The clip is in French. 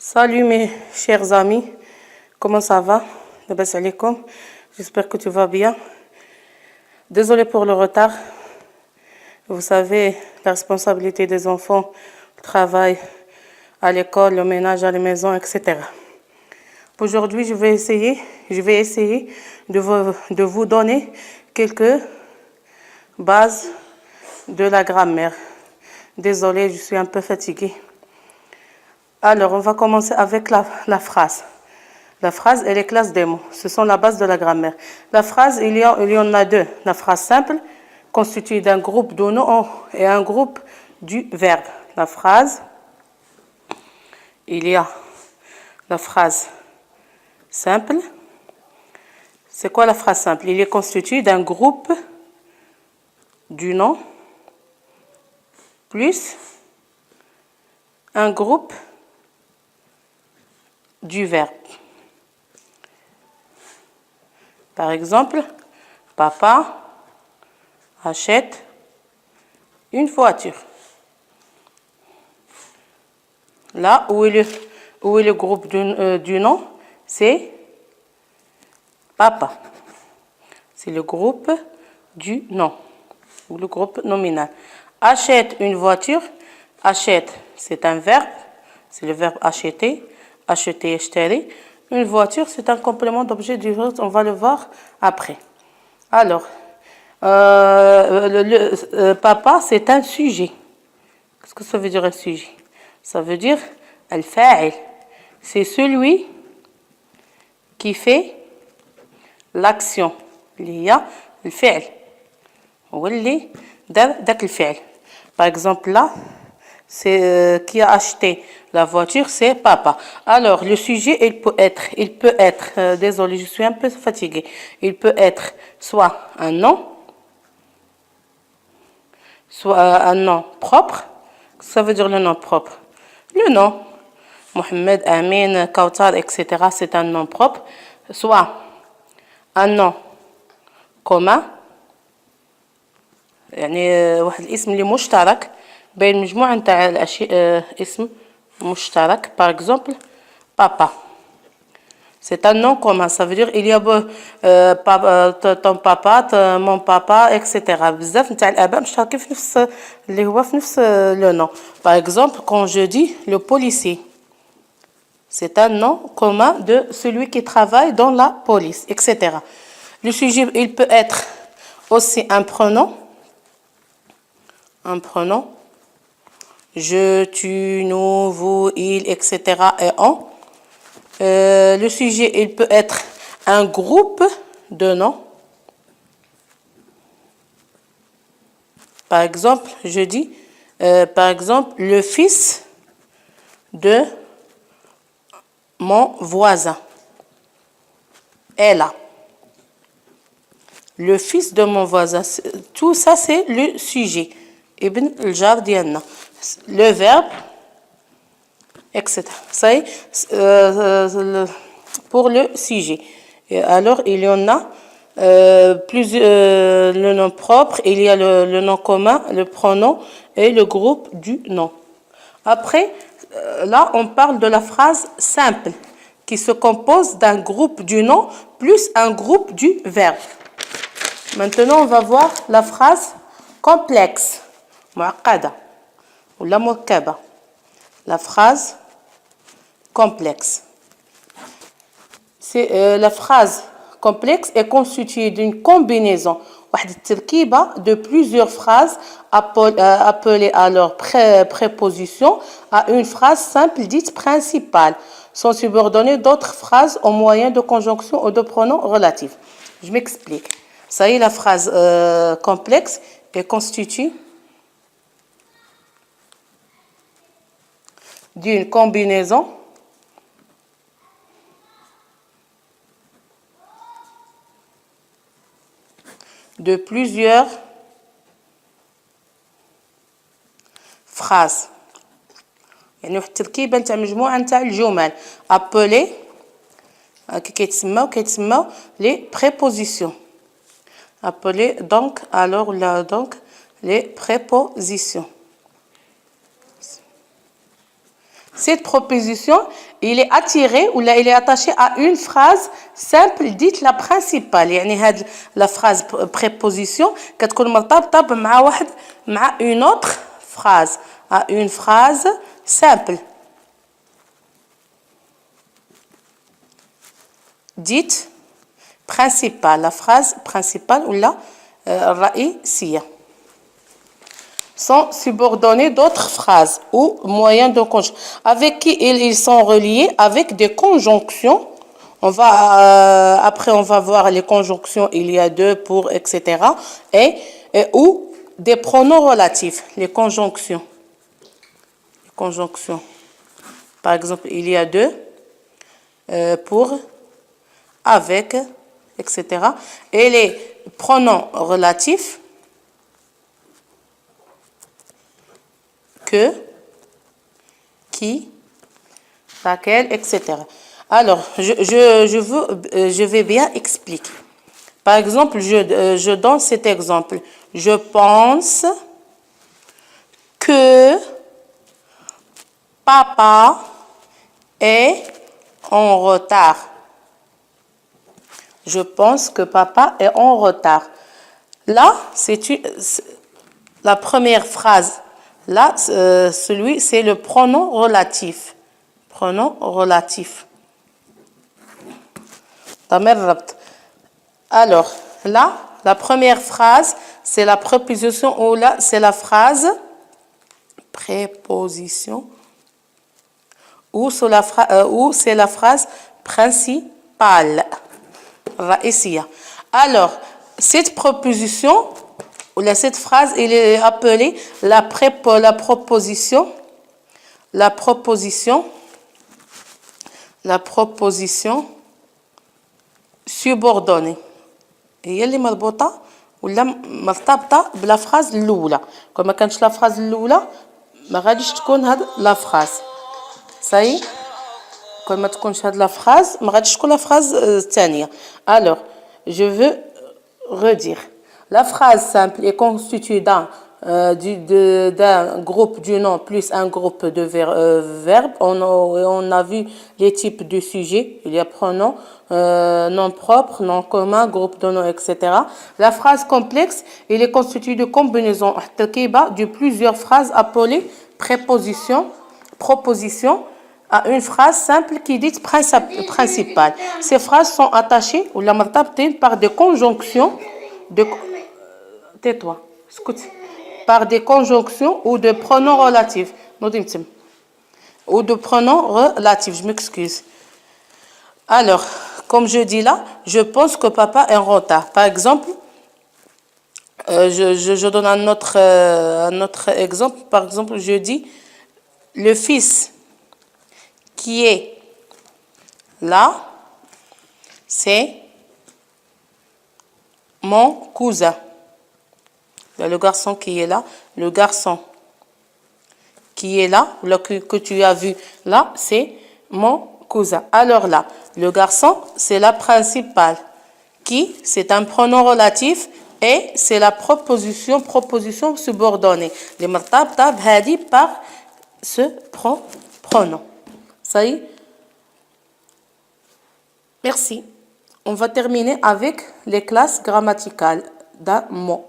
Salut mes chers amis, comment ça va? Labas alaikum, j'espère que tu vas bien. Désolée pour le retard. Vous savez, la responsabilité des enfants, le travail à l'école, le ménage à la maison, etc. Aujourd'hui, je vais essayer de vous donner quelques bases de la grammaire. Désolée, je suis un peu fatiguée. Alors, on va commencer avec la phrase. La phrase et les classes des mots. Ce sont la base de la grammaire. La phrase, il y en a deux. La phrase simple, constituée d'un groupe de noms et un groupe du verbe. La phrase, il y a la phrase simple. C'est quoi la phrase simple? Il est constitué d'un groupe du nom plus un groupe du verbe. Par exemple, papa achète une voiture. Là où est le groupe du nom, c'est papa. C'est le groupe du nom ou le groupe nominal. Achète une voiture. Achète, c'est un verbe. C'est le verbe acheter. Acheter, acheter. Une voiture, c'est un complément d'objet du verbe. On va le voir après. Alors, papa, c'est un sujet. Qu'est-ce que ça veut dire un sujet? Ça veut dire al-fa'il. C'est celui qui fait l'action. اللي هي الفعل هو اللي دار داك الفعل. Par exemple là, c'est qui a acheté la voiture, c'est papa. Alors le sujet, il peut être désolé, je suis un peu fatiguée. Il peut être soit un nom, soit un nom propre. Ça veut dire le nom propre. Le nom, Mohamed, Amin, Kautar, etc. C'est un nom propre. Soit un nom commun. يعني واحد الاسم اللي مشترك بين مجموعة نتاع الأشياء اسم مشترك. Par exemple, papa. C'est un nom commun. Ça veut dire il y a ton papa, mon papa, etc. بزاف نتاع الآباء مشتركين في نفس اللي هو في نفس le nom. Par exemple, quand je dis le policier, c'est un nom commun de celui qui travaille dans la police, etc. Le sujet, il peut être aussi un prénom. Un prénom. Je, tu, nous, vous, il, etc. et on. Le sujet, il peut être un groupe de noms. Par exemple, je dis, par exemple, le fils de mon voisin est là. Le fils de mon voisin, tout ça c'est le sujet. Ibn al-jar diana. Le verbe, etc. Ça y est, pour le sujet. Et alors, il y en a le nom propre, il y a le nom commun, le pronom et le groupe du nom. Après, là, on parle de la phrase simple qui se compose d'un groupe du nom plus un groupe du verbe. Maintenant, on va voir la phrase complexe. Mu'aqqada ou la mu'akkaba. La phrase complexe. La phrase complexe est constituée d'une combinaison de plusieurs phrases appelées alors prépositions à une phrase simple dite principale, sont subordonnées d'autres phrases au moyen de conjonction ou de pronoms relatifs. Je m'explique. Ça y est, la phrase complexe est constituée d'une combinaison de plusieurs phrases. يعني واحد التركيبه نتاع مجموعه نتاع الجمل appelées كيتسموا les prépositions. Appelées donc alors là donc les prépositions. cette proposition, il est attiré ou là, il est attaché à une phrase simple dite la principale. يعني هاد la phrase préposition كتكون مرتبطة مع une autre phrase, à une phrase simple dite principale, la phrase principale ou la الرئيسية. Sont subordonnés d'autres phrases ou moyens de conjonction avec qui ils sont reliés avec des conjonctions. Après on va voir les conjonctions, il y a de, pour, etc. Ou des pronoms relatifs, les conjonctions. Par exemple, il y a de, pour, avec, etc. Et les pronoms relatifs, que, qui, laquelle, etc. Alors, je vais bien expliquer. Par exemple, je donne cet exemple. Je pense que papa est en retard. Je pense que papa est en retard. Là, c'est la première phrase. Là, c'est le pronom relatif. Pronom relatif. Alors, là, la première phrase, c'est la préposition ou là, c'est la phrase préposition ou c'est la phrase principale. Alors, cette proposition ou cette phrase, elle est appelée la proposition subordonnée. هي اللي مربوطة ولا مرتبطة بلا phrase الأولى. كون ما كانتش لا phrase الأولى ما غاديش تكون هاد لا phrase. صاي كون ما تكونش هاد لا phrase ما غاديش تكون لا phrase الثانية. Alors, je veux redire. La phrase simple est constituée d'un groupe du nom plus un groupe de verbes. On a vu les types de sujets. Il y a pronom, nom propre, nom commun, groupe de noms, etc. La phrase complexe, elle est constituée de combinaisons de plusieurs phrases appelées propositions à une phrase simple qui dit principale. Ces phrases sont attachées ou la par des conjonctions tais-toi, écoute. Par des conjonctions ou de pronoms relatifs. Ou de pronoms relatifs, je m'excuse. Alors, comme je dis là, je pense que papa est en retard. Par exemple, je donne un autre exemple. Par exemple, je dis, le fils qui est là, c'est mon cousin. Le garçon qui est là, le garçon qui est là, que tu as vu là, c'est mon cousin. Alors là, le garçon, c'est la principale. Qui, c'est un pronom relatif et c'est la proposition subordonnée. Les martabta bhadi par ce pronom. Ça y est? Merci. On va terminer avec les classes grammaticales d'un mot.